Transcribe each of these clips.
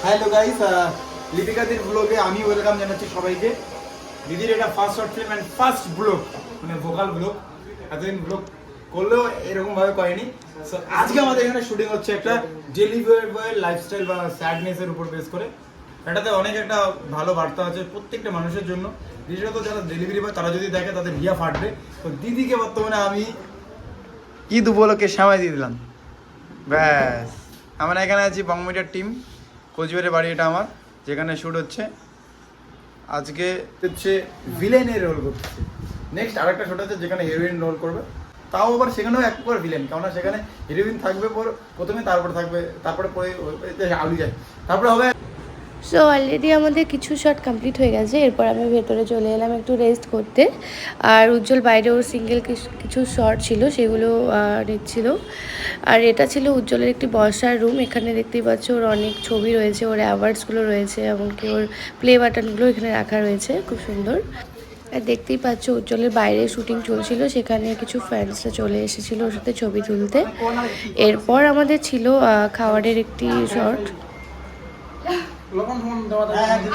Hello guys, লিপিকাদের ব্লগে আমি welcome জানাচ্ছি সবাইকে। দিদির এটা first short film and first blog, মানে ভোকাল ব্লগ। এতদিন ব্লগ করলেও এরকমভাবে করেনি। সো আজকে আমাদের এখানে শুটিং হচ্ছে একটা ডেলিভারি বয়ের লাইফস্টাইল বা স্যাডনেসের উপর বেস করে। এটাতে অনেক একটা ভালো বার্তা আছে প্রত্যেকটা মানুষের জন্য, বিশেষত যারা ডেলিভারি বয় তারা যদি দেখে তাদের হিয়া ফাটবে। তো দিদিকে বর্তমানে আমি ঈদ উপলক্ষে সময় দিয়ে দিলাম। ব্যাস, আমরা এখানে আছি বঙ্গমিডিয়ার টিম, কোচবিহারের বাড়ি এটা আমার, যেখানে শ্যুট হচ্ছে। আজকে হচ্ছে ভিলেনের রোল করতেছে। নেক্সট আরেকটা শ্যুট আছে যেখানে হিরোইন রোল করবে, তাও আবার সেখানেও একবার ভিলেন, কেননা সেখানে হিরোইন থাকবে প্রথমে, তারপরে থাকবে, তারপরে আলু যায়, তারপরে হবে। সো অলরেডি আমাদের কিছু শট কমপ্লিট হয়ে গেছে। এরপর আমি ভেতরে চলে এলাম একটু রেস্ট করতে। আর উজ্জ্বল বাইরেও সিঙ্গেল কিছু শট ছিল, সেগুলো নিচ্ছিল। আর এটা ছিল উজ্জ্বলের একটি বসার রুম। এখানে দেখতেই পাচ্ছ ওর অনেক ছবি রয়েছে, ওর অ্যাওয়ার্ডসগুলো রয়েছে, এমনকি ওর প্লে বাটনগুলো এখানে রাখা রয়েছে, খুব সুন্দর। আর দেখতেই পাচ্ছ উজ্জ্বলের বাইরে শুটিং চলছিল, সেখানে কিছু ফ্রেন্ডসরা চলে এসেছিলো ওর সাথে ছবি তুলতে। এরপর আমাদের ছিল খাওয়ারের একটি শট। লবণ দেওয়া থাকে।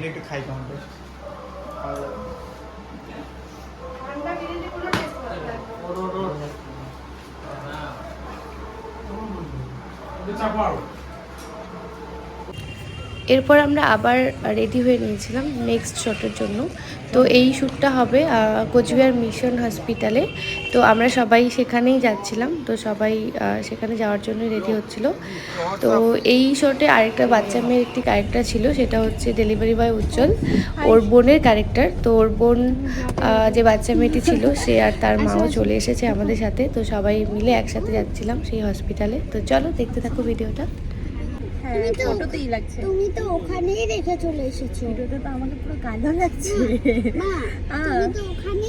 একটু খাই কেমন এরপর আমরা আবার রেডি হয়ে নিয়েছিলাম নেক্সট শটের জন্য। তো এই শ্যুটটা হবে কোচবিহার মিশন হসপিটালে। তো আমরা সবাই সেখানেই যাচ্ছিলাম, তো সবাই সেখানে যাওয়ার জন্য রেডি হচ্ছিল। তো এই শটে আরেকটা বাচ্চা মেয়ের একটি ক্যারেক্টার ছিল, সেটা হচ্ছে ডেলিভারি বয় উজ্জ্বল, ওর বোনের ক্যারেক্টার। তো ওর বোন যে বাচ্চা মেয়েটি ছিল সে আর তার মাও চলে এসেছে আমাদের সাথে। তো সবাই মিলে একসাথে যাচ্ছিলাম সেই হসপিটালে। তো চলো দেখতে থাকো ভিডিওটা। তুমি তো ওখানেই রেখে চলে এসেছো। ভিডিওটা তো আমাকে পুরো কালো লাগছে। মা, তুমি তো ওখানে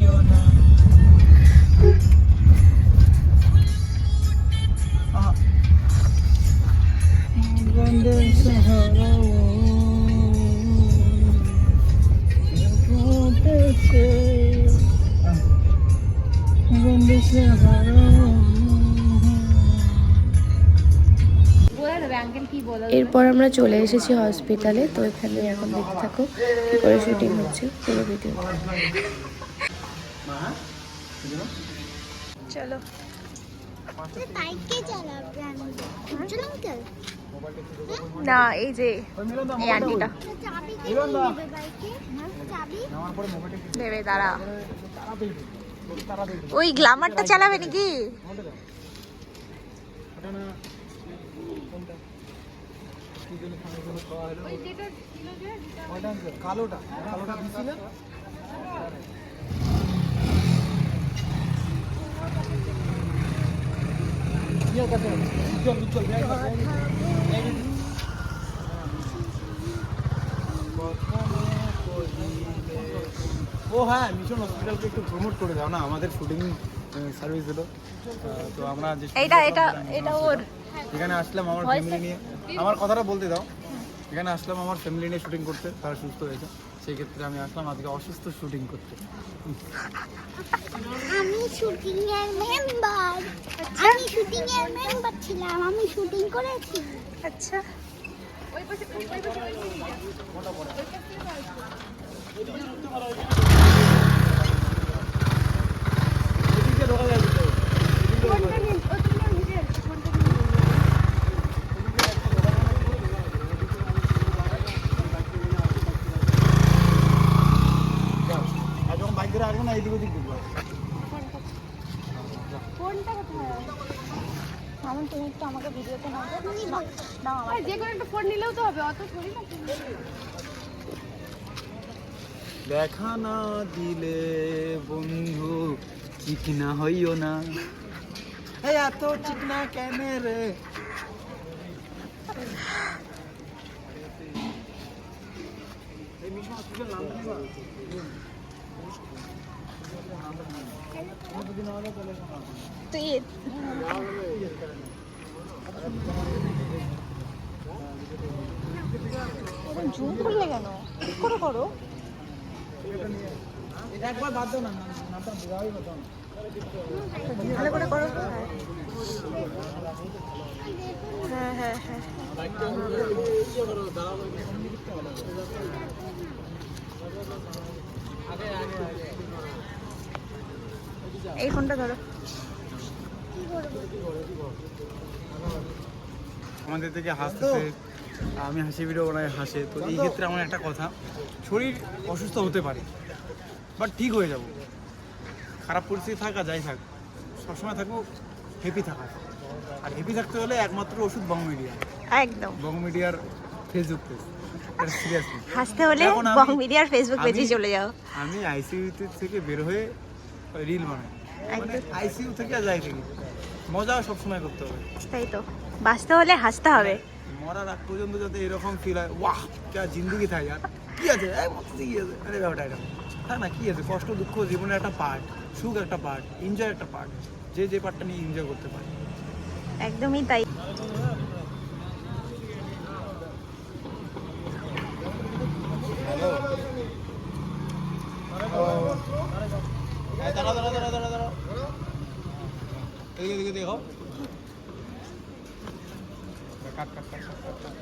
এরপর আমরা চলে এসেছি হসপিটালে। তো এখানে এখন দেখতে থাকো কি করে শুটিং হচ্ছে পুরো ভিডিও। চলো তাইকে চালাবে উজ্জ্বল আঙ্কেল। না, এই যে এই আন্টিটা চাবি কে নেবে বাইকে? চাবি দেবে, দাঁড়া। ওই গ্ল্যামারটা চালাবে নাকি? কালোটা দিছিলে ও হ্যাঁ, মিশন হসপিটালকে একটু প্রমোট করে দাও না, আমাদের শুটিং সার্ভিস দিল। তো আমরা যে এটা ওর এখানে আসলাম আমার ফ্যামিলি নিয়ে, আমার কথাটা বলতে দাও। এখানে আসলাম আমার ফ্যামিলি নিয়ে শুটিং করতে, তারা সুস্থ হয়েছে, সেই ক্ষেত্রে আমি আসলাম আজকে অসুস্থ শুটিং করতে। আমি শুটিং এর মেম্বার। আমি শুটিং এর মেম্বার ছিলাম, আমি শুটিং করেছি। আচ্ছা, তুমি একটু আমাকে ভিডিওতে নাও। যে কোনো একটা ফোন নিলেও তো হবে, অত থোড়ি না। দেখা না দিলে বন্ধু চিকনা হইও না, এত চিকনা কেন রে। জুম করলে কেন? করো করো। একবার বাদ দাও না, নামটা বুঝাই বাদ দাও না। ভালো করে করো। হ্যাঁ হ্যাঁ হ্যাঁ এই ফোনটা ধরো। আমাদের থেকে হাসতেছে, আমি হাসি ভিডিও বানাই, হাসে। তো এই ক্ষেত্রে আমার একটা কথা, শরীর অসুস্থ হতে পারে বাট ঠিক হয়ে যাব। খারাপ পরিস্থিতি থাকা যাই থাক, সবসময় থাকবো হ্যাপি থাকা। আর হ্যাপি থাকতে হলে একমাত্র ওষুধ বং মিডিয়া, একদম বং মিডিয়ার ফেসবুক পেজ। সিরিয়াসলি হাসতে হলে এখন আমি- বং মিডিয়ার ফেসবুক পেজে চলে যাও। আমি আইসিইউ থেকে বের হয়ে রিল বানাই, মানে আইসিইউ থেকে আর যাই থেকে মজা সবসময় করতে হবে। তাই তো, বাঁচতে হলে হাসতে হবে। মরার আগ পর্যন্ত যাতে এরকম ফিল হয়, ওয়াহ কে জিন্দগি থাকে আর কি আছে, এই মরতে কি আছে, আরে ব্যাপারটা এটা হ্যাঁ না, কি আছে, কষ্ট দুঃখ জীবনের একটা পার্ট, সুখ একটা পার্ট, এনজয় একটা পার্ট, যে যে পার্টটা নিয়ে এনজয় করতে পারে। একদমই তাই। দাঁড়া দাঁড়া দাঁড়া দাঁড়া দাঁড়া, এদিকে এদিকে দেখো, কাট কাট কাট কাট কাট।